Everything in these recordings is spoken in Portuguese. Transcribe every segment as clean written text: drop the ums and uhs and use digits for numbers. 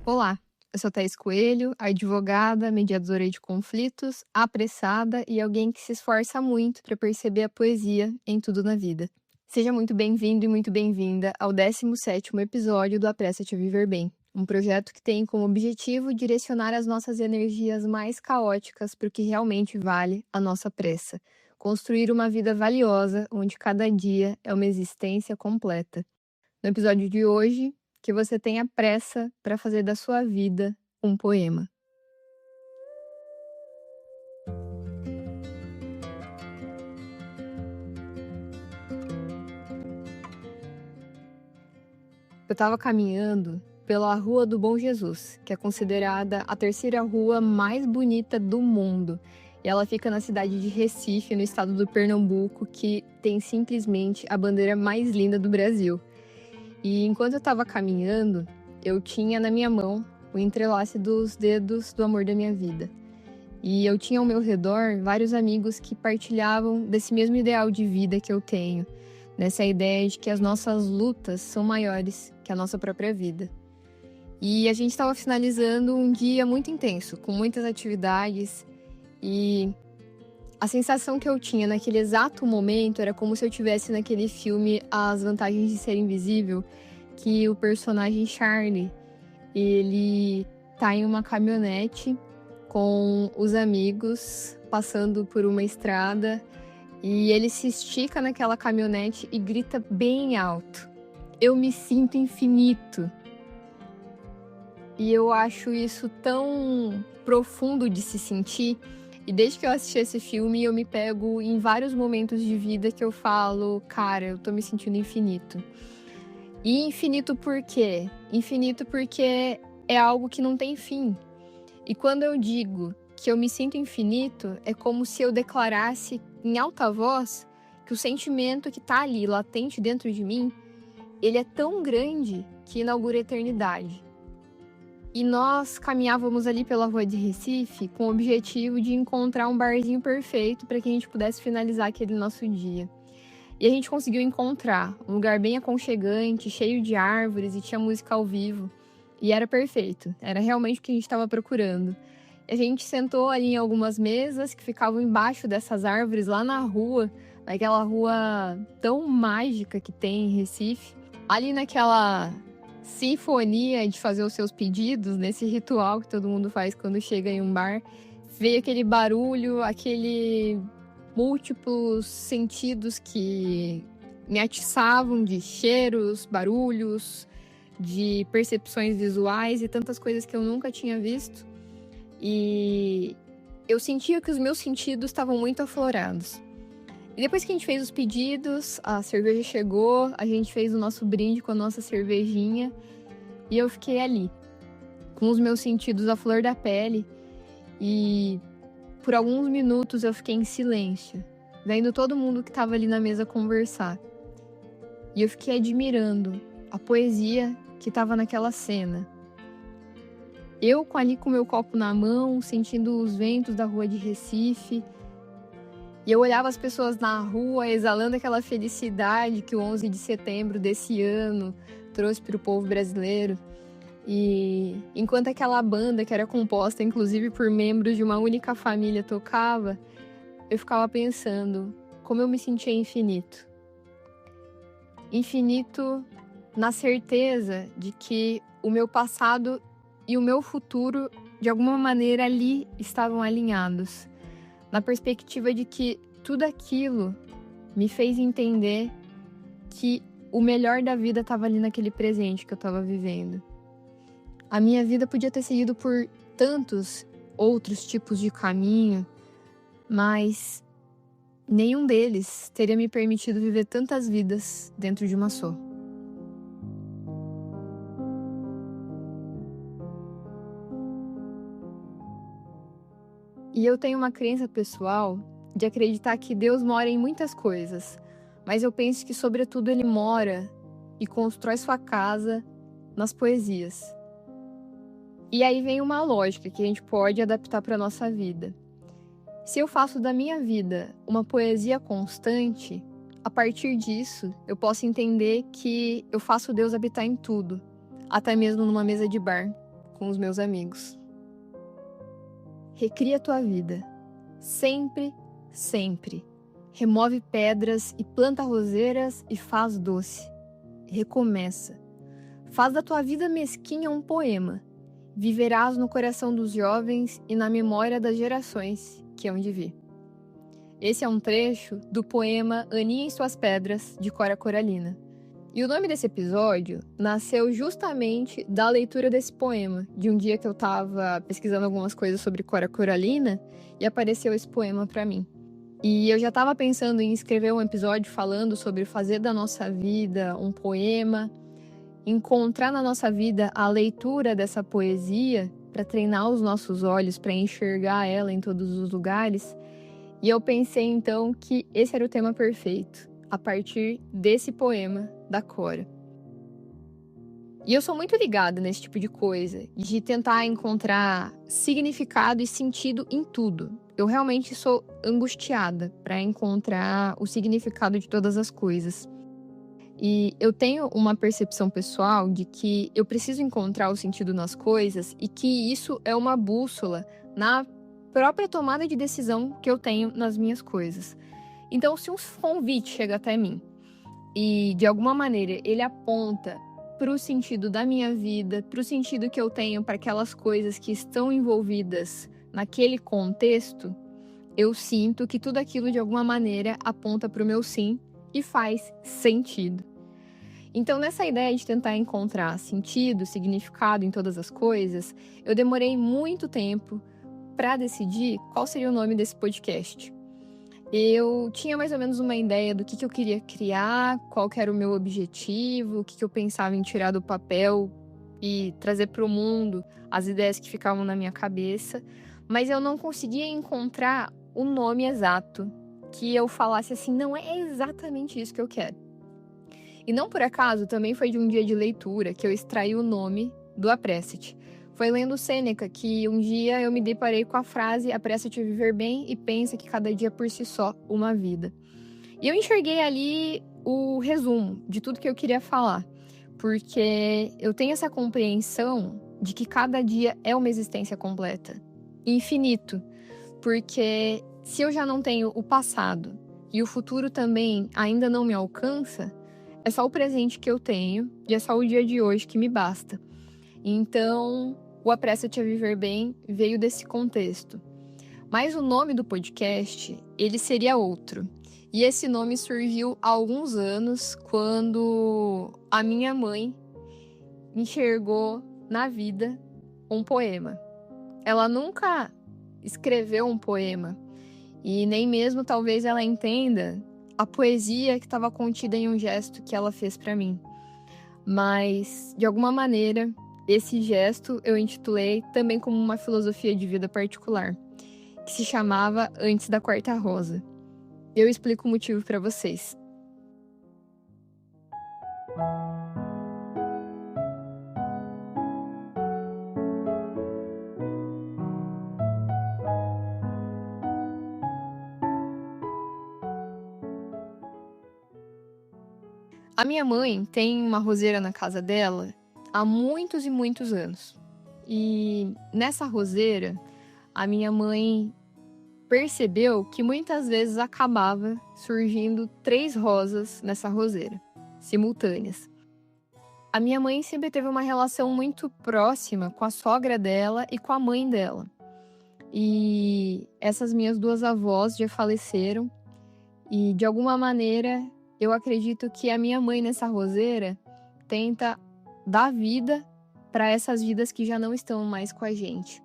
Olá, eu sou Thaís Coelho, advogada, mediadora de conflitos, apressada e alguém que se esforça muito para perceber a poesia em tudo na vida. Seja muito bem-vindo e muito bem-vinda ao 17º episódio do Apressa-te a Viver Bem, um projeto que tem como objetivo direcionar as nossas energias mais caóticas para o que realmente vale a nossa pressa. Construir uma vida valiosa, onde cada dia é uma existência completa. No episódio de hoje, que você tenha pressa para fazer da sua vida um poema. Eu estava caminhando pela Rua do Bom Jesus, que é considerada a terceira rua mais bonita do mundo. E ela fica na cidade de Recife, no estado do Pernambuco, que tem simplesmente a bandeira mais linda do Brasil. E enquanto eu estava caminhando, eu tinha na minha mão o entrelace dos dedos do amor da minha vida. E eu tinha ao meu redor vários amigos que partilhavam desse mesmo ideal de vida que eu tenho, nessa ideia de que as nossas lutas são maiores que a nossa própria vida. E a gente estava finalizando um dia muito intenso, com muitas atividades, e a sensação que eu tinha naquele exato momento era como se eu estivesse naquele filme As Vantagens de Ser Invisível, que o personagem Charlie, ele tá em uma caminhonete com os amigos passando por uma estrada e ele se estica naquela caminhonete e grita bem alto: "Eu me sinto infinito". E eu acho isso tão profundo de se sentir. E desde que eu assisti esse filme, eu me pego em vários momentos de vida que eu falo, cara, eu tô me sentindo infinito. E infinito por quê? Infinito porque é algo que não tem fim. E quando eu digo que eu me sinto infinito, é como se eu declarasse em alta voz que o sentimento que tá ali, latente dentro de mim, ele é tão grande que inaugura a eternidade. E nós caminhávamos ali pela rua de Recife com o objetivo de encontrar um barzinho perfeito para que a gente pudesse finalizar aquele nosso dia. E a gente conseguiu encontrar um lugar bem aconchegante, cheio de árvores e tinha música ao vivo. E era perfeito, era realmente o que a gente estava procurando. A gente sentou ali em algumas mesas que ficavam embaixo dessas árvores lá na rua, naquela rua tão mágica que tem em Recife. Ali naquela sinfonia de fazer os seus pedidos, nesse ritual que todo mundo faz quando chega em um bar, veio aquele barulho, aquele múltiplos sentidos que me atiçavam de cheiros, barulhos, de percepções visuais e tantas coisas que eu nunca tinha visto. E eu sentia que os meus sentidos estavam muito aflorados. E depois que a gente fez os pedidos, a cerveja chegou, a gente fez o nosso brinde com a nossa cervejinha e eu fiquei ali, com os meus sentidos à flor da pele, e por alguns minutos eu fiquei em silêncio, vendo todo mundo que estava ali na mesa conversar. E eu fiquei admirando a poesia que estava naquela cena. Eu ali com meu copo na mão, sentindo os ventos da rua de Recife. E eu olhava as pessoas na rua, exalando aquela felicidade que o 11 de setembro desse ano trouxe para o povo brasileiro. E enquanto aquela banda, que era composta inclusive por membros de uma única família, tocava, eu ficava pensando como eu me sentia infinito. Infinito na certeza de que o meu passado e o meu futuro, de alguma maneira, ali estavam alinhados. Na perspectiva de que tudo aquilo me fez entender que o melhor da vida estava ali naquele presente que eu estava vivendo. A minha vida podia ter seguido por tantos outros tipos de caminho, mas nenhum deles teria me permitido viver tantas vidas dentro de uma só. E eu tenho uma crença pessoal de acreditar que Deus mora em muitas coisas, mas eu penso que, sobretudo, Ele mora e constrói sua casa nas poesias. E aí vem uma lógica que a gente pode adaptar para a nossa vida. Se eu faço da minha vida uma poesia constante, a partir disso eu posso entender que eu faço Deus habitar em tudo, até mesmo numa mesa de bar, com os meus amigos. Recria tua vida. Sempre, sempre. Remove pedras e planta roseiras e faz doce. Recomeça. Faz da tua vida mesquinha um poema. Viverás no coração dos jovens e na memória das gerações que hão de vir. Esse é um trecho do poema Aninha em Suas Pedras, de Cora Coralina. E o nome desse episódio nasceu justamente da leitura desse poema, de um dia que eu estava pesquisando algumas coisas sobre Cora Coralina e apareceu esse poema para mim. E eu já estava pensando em escrever um episódio falando sobre fazer da nossa vida um poema, encontrar na nossa vida a leitura dessa poesia para treinar os nossos olhos, para enxergar ela em todos os lugares. E eu pensei então que esse era o tema perfeito, a partir desse poema da Cora. E eu sou muito ligada nesse tipo de coisa, de tentar encontrar significado e sentido em tudo. Eu realmente sou angustiada para encontrar o significado de todas as coisas. E eu tenho uma percepção pessoal de que eu preciso encontrar o sentido nas coisas e que isso é uma bússola na própria tomada de decisão que eu tenho nas minhas coisas. Então, se um convite chega até mim e, de alguma maneira, ele aponta para o sentido da minha vida, para o sentido que eu tenho para aquelas coisas que estão envolvidas naquele contexto, eu sinto que tudo aquilo, de alguma maneira, aponta para o meu sim e faz sentido. Então, nessa ideia de tentar encontrar sentido, significado em todas as coisas, eu demorei muito tempo para decidir qual seria o nome desse podcast. Eu tinha mais ou menos uma ideia do que eu queria criar, qual que era o meu objetivo, o que eu pensava em tirar do papel e trazer para o mundo as ideias que ficavam na minha cabeça, mas eu não conseguia encontrar o nome exato que eu falasse assim, não é exatamente isso que eu quero. E não por acaso, também foi de um dia de leitura que eu extraí o nome do Apressa-te. Foi lendo Sêneca que um dia eu me deparei com a frase apressa-te a viver bem e pensa que cada dia por si só uma vida. E eu enxerguei ali o resumo de tudo que eu queria falar, porque eu tenho essa compreensão de que cada dia é uma existência completa, infinito, porque se eu já não tenho o passado e o futuro também ainda não me alcança, é só o presente que eu tenho e é só o dia de hoje que me basta. Então, o Apressa-te a Viver Bem veio desse contexto. Mas o nome do podcast, ele seria outro. E esse nome surgiu há alguns anos, quando a minha mãe enxergou na vida um poema. Ela nunca escreveu um poema, e nem mesmo talvez ela entenda a poesia que estava contida em um gesto que ela fez para mim. Mas, de alguma maneira, esse gesto eu intitulei também como uma filosofia de vida particular, que se chamava Antes da Quarta Rosa. Eu explico o motivo para vocês. A minha mãe tem uma roseira na casa dela há muitos e muitos anos. E nessa roseira, a minha mãe percebeu que muitas vezes acabava surgindo 3 rosas nessa roseira, simultâneas. A minha mãe sempre teve uma relação muito próxima com a sogra dela e com a mãe dela. E essas minhas 2 avós já faleceram e, de alguma maneira, eu acredito que a minha mãe nessa roseira tenta dar vida para essas vidas que já não estão mais com a gente.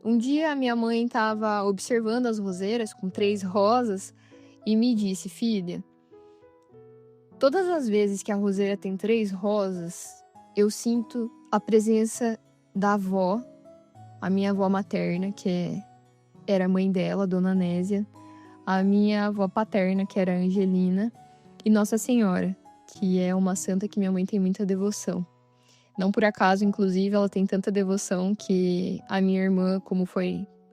Um dia a minha mãe estava observando as roseiras com 3 rosas e me disse: filha, todas as vezes que a roseira tem 3 rosas, eu sinto a presença da avó, a minha avó materna, que era a mãe dela, Dona Nésia, a minha avó paterna, que era a Angelina, e Nossa Senhora, que é uma santa que minha mãe tem muita devoção. Não por acaso, inclusive, ela tem tanta devoção que a minha irmã, como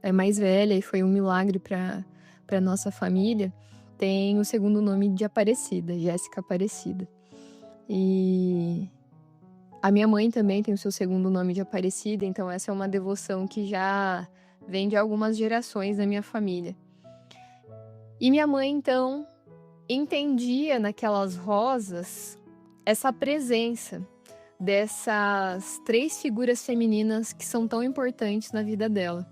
é mais velha e foi um milagre para nossa família, tem o segundo nome de Aparecida, Jéssica Aparecida. E A minha mãe também tem o seu segundo nome de Aparecida, então essa é uma devoção que já vem de algumas gerações da minha família. E minha mãe, então, entendia naquelas rosas essa presença dessas 3 figuras femininas que são tão importantes na vida dela.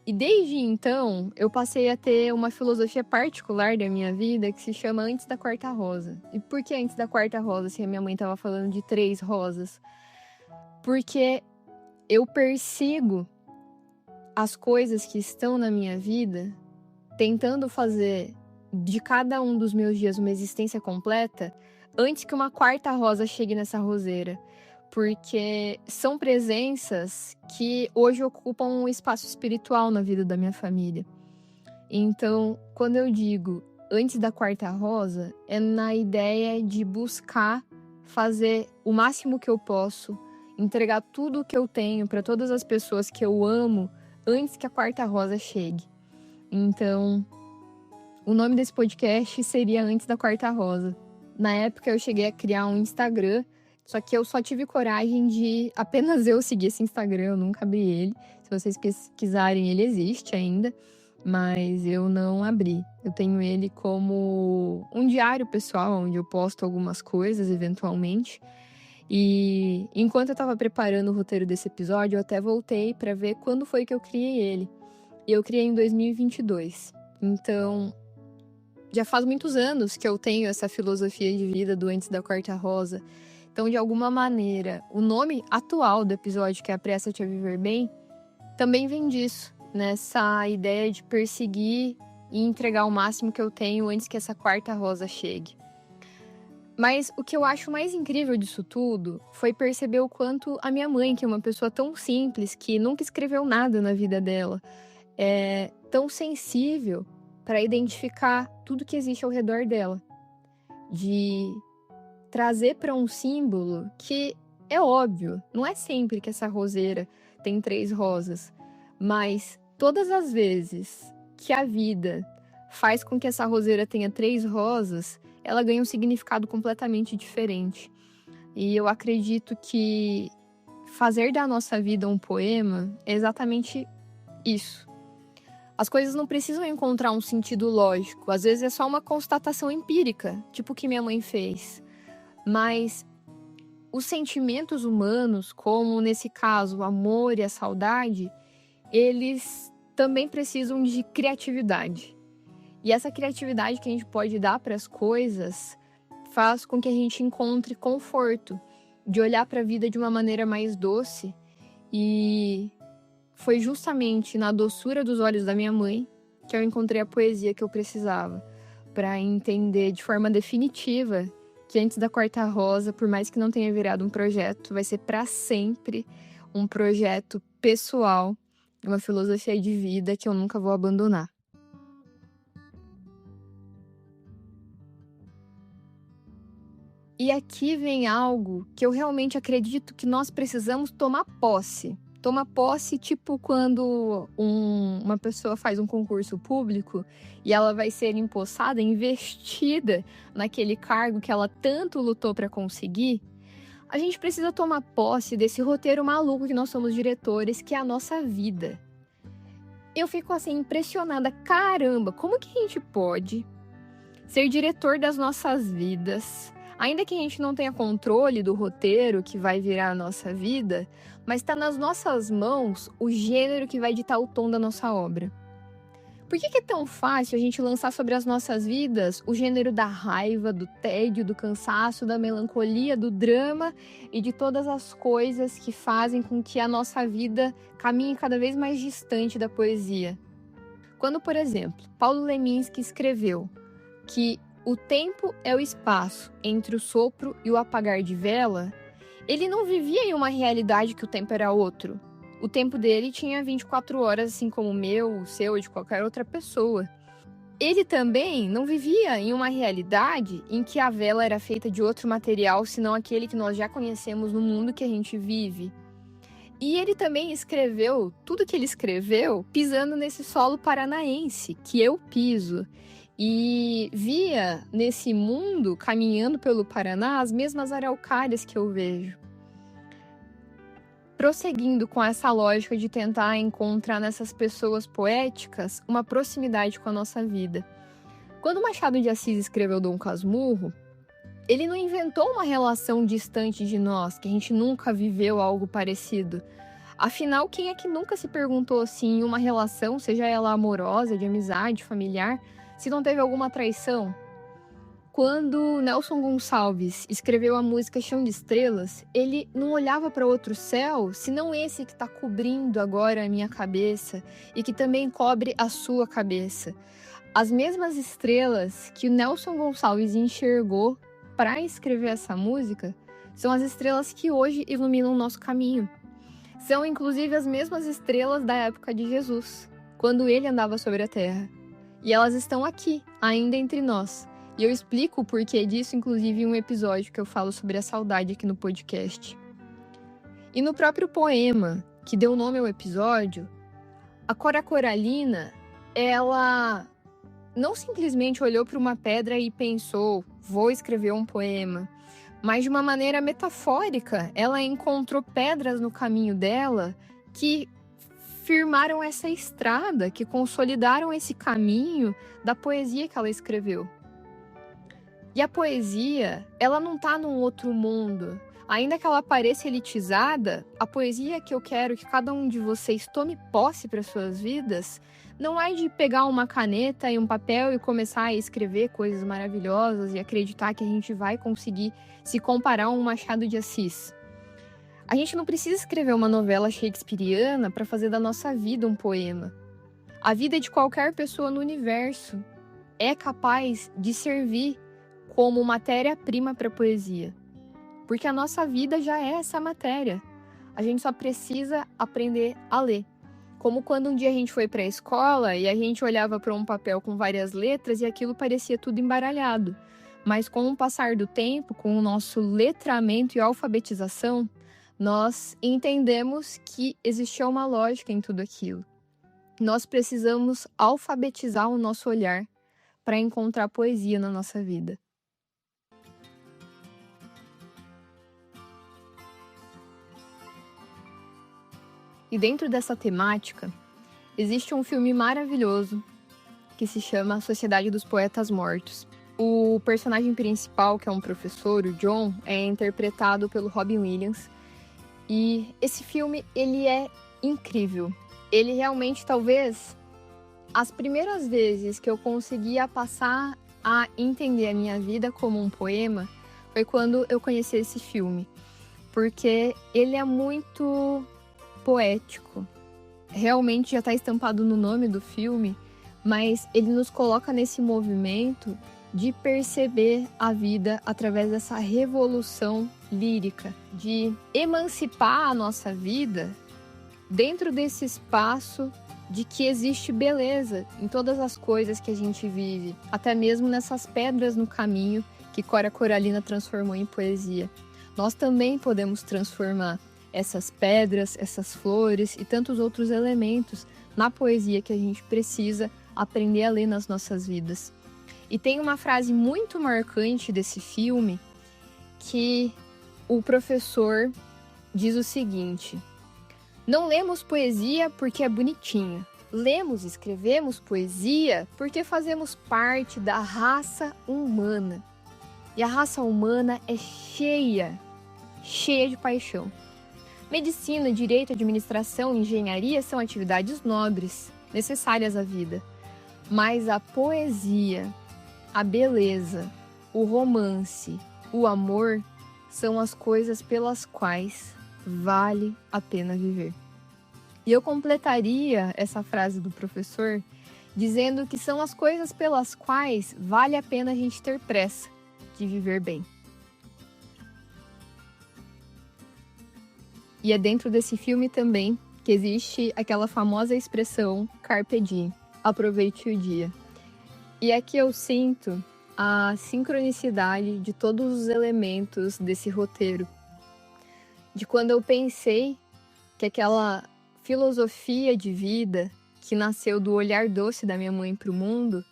E desde então, eu passei a ter uma filosofia particular da minha vida que se chama Antes da Quarta Rosa. E por que Antes da Quarta Rosa, se a minha mãe estava falando de 3 rosas? Porque eu persigo as coisas que estão na minha vida, tentando fazer de cada um dos meus dias uma existência completa, antes que uma quarta rosa chegue nessa roseira. Porque são presenças que hoje ocupam um espaço espiritual na vida da minha família. Então, quando eu digo antes da quarta rosa, é na ideia de buscar fazer o máximo que eu posso, entregar tudo o que eu tenho para todas as pessoas que eu amo antes que a quarta rosa chegue. Então, o nome desse podcast seria Antes da Quarta Rosa. Na época, eu cheguei a criar um Instagram, só que eu só tive coragem de apenas eu seguir esse Instagram, eu nunca abri ele. Se vocês pesquisarem, ele existe ainda, mas eu não abri. Eu tenho ele como um diário pessoal, onde eu posto algumas coisas, eventualmente. E enquanto eu estava preparando o roteiro desse episódio, eu até voltei para ver quando foi que eu criei ele. E eu criei em 2022. Então, já faz muitos anos que eu tenho essa filosofia de vida do Antes da Quarta Rosa. Então, de alguma maneira, o nome atual do episódio, que é Apressa-te a Viver Bem, também vem disso, nessa ideia de perseguir e entregar o máximo que eu tenho antes que essa quarta rosa chegue. Mas o que eu acho mais incrível disso tudo foi perceber o quanto a minha mãe, que é uma pessoa tão simples, que nunca escreveu nada na vida dela, é tão sensível para identificar tudo que existe ao redor dela. De trazer para um símbolo que é óbvio, não é sempre que essa roseira tem 3 rosas, mas todas as vezes que a vida faz com que essa roseira tenha 3 rosas, ela ganha um significado completamente diferente. E eu acredito que fazer da nossa vida um poema é exatamente isso. As coisas não precisam encontrar um sentido lógico, às vezes é só uma constatação empírica, tipo o que minha mãe fez. Mas os sentimentos humanos, como nesse caso o amor e a saudade, eles também precisam de criatividade. E essa criatividade que a gente pode dar para as coisas faz com que a gente encontre conforto de olhar para a vida de uma maneira mais doce. E foi justamente na doçura dos olhos da minha mãe que eu encontrei a poesia que eu precisava para entender de forma definitiva que Antes da Quarta Rosa, por mais que não tenha virado um projeto, vai ser para sempre um projeto pessoal, uma filosofia de vida que eu nunca vou abandonar. E aqui vem algo que eu realmente acredito que nós precisamos tomar posse. Tomar posse, tipo quando uma pessoa faz um concurso público e ela vai ser empossada, investida naquele cargo que ela tanto lutou para conseguir. A gente precisa tomar posse desse roteiro maluco que nós somos diretores, que é a nossa vida. Eu fico assim impressionada, caramba, como que a gente pode ser diretor das nossas vidas? Ainda que a gente não tenha controle do roteiro que vai virar a nossa vida, mas está nas nossas mãos o gênero que vai ditar o tom da nossa obra. Por que é tão fácil a gente lançar sobre as nossas vidas o gênero da raiva, do tédio, do cansaço, da melancolia, do drama e de todas as coisas que fazem com que a nossa vida caminhe cada vez mais distante da poesia? Quando, por exemplo, Paulo Leminski escreveu que o tempo é o espaço entre o sopro e o apagar de vela, ele não vivia em uma realidade que o tempo era outro. O tempo dele tinha 24 horas, assim como o meu, o seu ou de qualquer outra pessoa. Ele também não vivia em uma realidade em que a vela era feita de outro material, senão aquele que nós já conhecemos no mundo que a gente vive. E ele também escreveu tudo que ele escreveu pisando nesse solo paranaense, que eu piso. e via nesse mundo, caminhando pelo Paraná, as mesmas araucárias que eu vejo. Prosseguindo com essa lógica de tentar encontrar nessas pessoas poéticas uma proximidade com a nossa vida. Quando Machado de Assis escreveu Dom Casmurro, ele não inventou uma relação distante de nós, que a gente nunca viveu algo parecido. Afinal, quem é que nunca se perguntou assim, em uma relação, seja ela amorosa, de amizade, familiar, se não teve alguma traição? Quando Nelson Gonçalves escreveu a música Chão de Estrelas, ele não olhava para outro céu, senão esse que está cobrindo agora a minha cabeça e que também cobre a sua cabeça. As mesmas estrelas que o Nelson Gonçalves enxergou para escrever essa música são as estrelas que hoje iluminam o nosso caminho. São inclusive as mesmas estrelas da época de Jesus, quando ele andava sobre a terra. E elas estão aqui, ainda entre nós. E eu explico o porquê disso, inclusive, em um episódio que eu falo sobre a saudade aqui no podcast. E no próprio poema, que deu nome ao episódio, a Cora Coralina, ela não simplesmente olhou para uma pedra e pensou, vou escrever um poema. Mas de uma maneira metafórica, ela encontrou pedras no caminho dela que firmaram essa estrada, que consolidaram esse caminho da poesia que ela escreveu. E a poesia, ela não está num outro mundo. Ainda que ela pareça elitizada, a poesia que eu quero que cada um de vocês tome posse para suas vidas não é de pegar uma caneta e um papel e começar a escrever coisas maravilhosas e acreditar que a gente vai conseguir se comparar a um Machado de Assis. A gente não precisa escrever uma novela shakespeariana para fazer da nossa vida um poema. A vida de qualquer pessoa no universo é capaz de servir como matéria-prima para a poesia. Porque a nossa vida já é essa matéria. A gente só precisa aprender a ler. Como quando um dia a gente foi para a escola e a gente olhava para um papel com várias letras e aquilo parecia tudo embaralhado. Mas com o passar do tempo, com o nosso letramento e alfabetização, nós entendemos que existia uma lógica em tudo aquilo. Nós precisamos alfabetizar o nosso olhar para encontrar poesia na nossa vida. E dentro dessa temática, existe um filme maravilhoso que se chama Sociedade dos Poetas Mortos. O personagem principal, que é um professor, o John, é interpretado pelo Robin Williams. E esse filme, ele é incrível. Ele realmente, talvez, as primeiras vezes que eu conseguia passar a entender a minha vida como um poema, foi quando eu conheci esse filme. Porque ele é muito poético. Realmente já está estampado no nome do filme, mas ele nos coloca nesse movimento de perceber a vida através dessa revolução lírica, de emancipar a nossa vida dentro desse espaço de que existe beleza em todas as coisas que a gente vive, até mesmo nessas pedras no caminho que Cora Coralina transformou em poesia. Nós também podemos transformar essas pedras, essas flores e tantos outros elementos na poesia que a gente precisa aprender a ler nas nossas vidas. E tem uma frase muito marcante desse filme que o professor diz o seguinte: não lemos poesia porque é bonitinha. Lemos e escrevemos poesia porque fazemos parte da raça humana. E a raça humana é cheia de paixão. Medicina, direito, administração, engenharia são atividades nobres, necessárias à vida. Mas a poesia, a beleza, o romance, o amor são as coisas pelas quais vale a pena viver. E eu completaria essa frase do professor dizendo que são as coisas pelas quais vale a pena a gente ter pressa de viver bem. E é dentro desse filme também que existe aquela famosa expressão carpe diem, aproveite o dia. E aqui eu sinto a sincronicidade de todos os elementos desse roteiro. De quando eu pensei que aquela filosofia de vida que nasceu do olhar doce da minha mãe para o mundo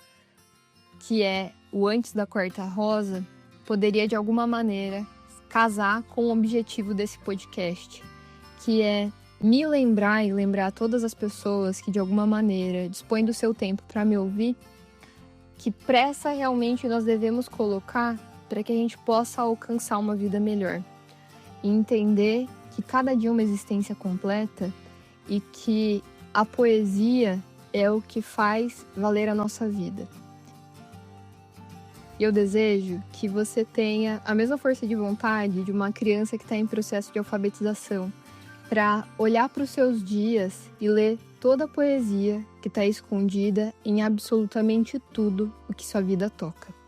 que é o Antes da Quarta Rosa, poderia de alguma maneira casar com o objetivo desse podcast, que é me lembrar e lembrar todas as pessoas que de alguma maneira dispõem do seu tempo para me ouvir, que pressa realmente nós devemos colocar para que a gente possa alcançar uma vida melhor. E entender que cada dia é uma existência completa e que a poesia é o que faz valer a nossa vida. E eu desejo que você tenha a mesma força de vontade de uma criança que está em processo de alfabetização, para olhar para os seus dias e ler toda a poesia que está escondida em absolutamente tudo o que sua vida toca.